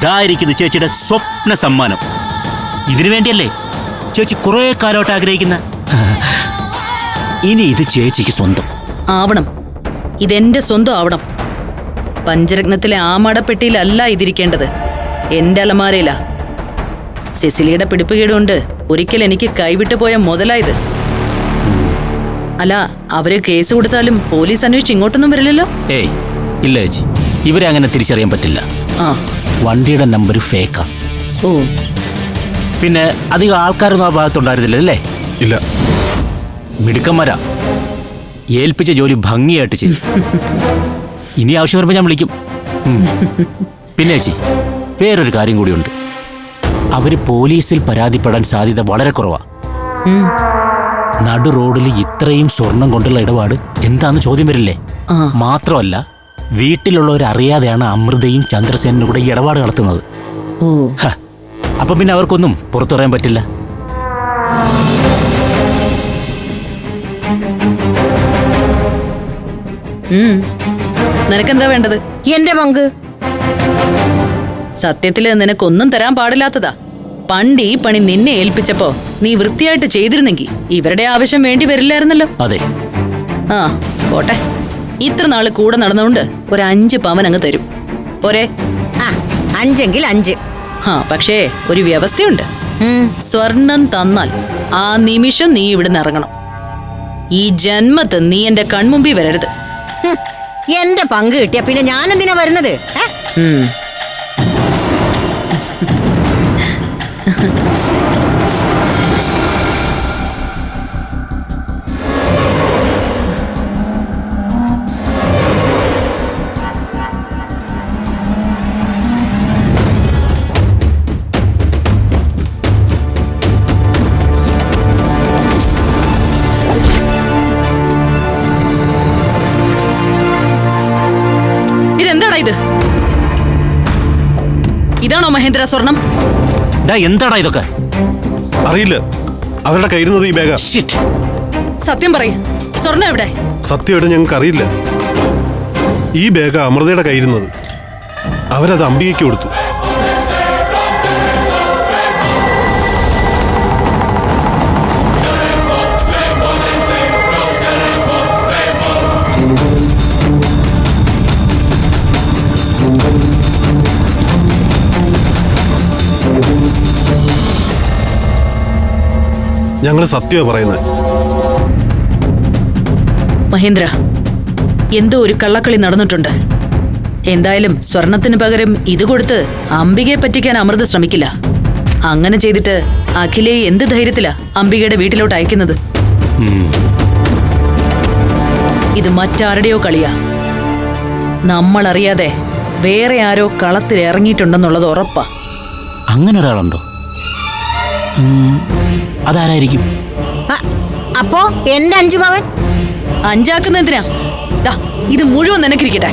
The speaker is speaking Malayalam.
ഇതായിരിക്കുന്നു ചേച്ചിയുടെ സ്വപ്ന സമ്മാനം. ഇതിനു വേണ്ടിയല്ലേ ചേച്ചി കുറെ കാലമായിട്ട് ആഗ്രഹിക്കുന്ന. ഇനി ഇത് ചേച്ചിക്ക് സ്വന്തം ആവണം. ഇതെന്റെ സ്വന്തം ആവണം. പഞ്ചരത്നത്തിലെ ആമടപ്പെട്ടിയിലല്ല ഇതിരിക്കേണ്ടത്, എന്റെ അലമാരയിലാ. സെസിലിയുടെ പിടിപ്പുകേടുകൊണ്ട് ഒരിക്കൽ എനിക്ക് കൈവിട്ടു പോയ മുതലായത്. അല്ല, അവര് കേസ് കൊടുത്താലും പോലീസ് അന്വേഷിച്ച് ഇങ്ങോട്ടൊന്നും വരില്ലല്ലോ. ഏയ് ഇല്ല ചേച്ചി, ഇവരെ അങ്ങനെ തിരിച്ചറിയാൻ പറ്റില്ല. വണ്ടിയുടെ നമ്പർ ഫേക്കാ. ഓ, പിന്നെ അധികം ആൾക്കാരൊന്നും ആ ഭാഗത്തുണ്ടായിരുന്നില്ലല്ലേ? ഇല്ല. മിടുക്കന്മാരാ, ഏൽപ്പിച്ച ജോലി ഭംഗിയായിട്ട് ചെയ്യും. ഇനി ആവശ്യം വരുമ്പോൾ ഞാൻ വിളിക്കും. പിന്നെ ചേച്ചി, വേറൊരു കാര്യം കൂടിയുണ്ട്. അവര് പോലീസിൽ പരാതിപ്പെടാൻ സാധ്യത വളരെ കുറവാ. നടു റോഡിൽ ഇത്രയും സ്വർണം കൊണ്ടുള്ള ഇടപാട് എന്താന്ന് ചോദ്യം വരില്ലേ? മാത്രമല്ല, വീട്ടിലുള്ളവരറിയാതെയാണ് അമൃതയും ചന്ദ്രസേനും കൂടെ ഈ ഇടപാട് നടത്തുന്നത്. അപ്പൊ പിന്നെ അവർക്കൊന്നും പുറത്തു പറയാൻ പറ്റില്ല. നിനക്കെന്താ വേണ്ടത്? എന്റെ പങ്ക്. സത്യത്തില് നിനക്കൊന്നും തരാൻ പാടില്ലാത്തതാ. പണ്ട് ഈ പണി നിന്നെ ഏൽപ്പിച്ചപ്പോ നീ വൃത്തിയായിട്ട് ചെയ്തിരുന്നെങ്കിൽ ഇവരുടെ ആവശ്യം വേണ്ടി വരില്ലായിരുന്നല്ലോ. അതെ. ആ പോട്ടെ, ഇത്ര നാള് കൂടെ നടന്നുകൊണ്ട് ഒരു 5 പവൻ അങ്ങ് തരും. പോരെ? 5 എങ്കിൽ 5. പക്ഷേ ഒരു വ്യവസ്ഥയുണ്ട്. സ്വർണം തന്നാൽ ആ നിമിഷം നീ ഇവിടുന്ന് ഇറങ്ങണം. ഈ ജന്മത്ത് നീ എന്റെ കൺമുമ്പിൽ വരരുത്. എന്റെ പങ്ക് കിട്ടിയ പിന്നെ ഞാൻ എന്തിനാ വരുന്നത്? ഇത് ഇതാണോ മഹേന്ദ്ര സ്വർണം? എന്താടാ ഇതൊക്കെ? അറിയില്ല, അവരുടെ കയ്യിരുന്നത് ഈ ബാഗാ. സത്യം പറയ്, സ്വർണം എവിടെ? സത്യമായിട്ട് ഞങ്ങൾക്ക് അറിയില്ല. ഈ ബാഗാ അമൃതയുടെ കയ്യിരുന്നത്. അവരത് അംബികയ്ക്ക് കൊടുത്തു. ഞങ്ങൾ സത്യമാണ് പറയുന്നത്. മഹേന്ദ്ര, എന്തോ ഒരു കള്ളക്കളി നടന്നിട്ടുണ്ട്. എന്തായാലും സ്വർണത്തിന് പകരം ഇത് കൊടുത്ത് അംബികയെ പറ്റിക്കാൻ അമൃത ശ്രമിക്കില്ല. അങ്ങനെ ചെയ്തിട്ട് അഖിലയെ എന്ത് ധൈര്യത്തിലാ അംബികയുടെ വീട്ടിലോട്ട് അയക്കുന്നത്? ഇത് മറ്റാരുടെയോ കളിയാ. നമ്മളറിയാതെ വേറെ ആരോ കളത്തിൽ ഇറങ്ങിയിട്ടുണ്ടെന്നുള്ളത് ഉറപ്പാ. അങ്ങനെ ഒരാളുണ്ടോ? അതാരായിരിക്കും? അപ്പോ എന്റെ 5 പവൻ 5 ആക്കുന്നതിനാ? ഇത് മുഴുവൻ നിനക്കിരിക്കട്ടെ.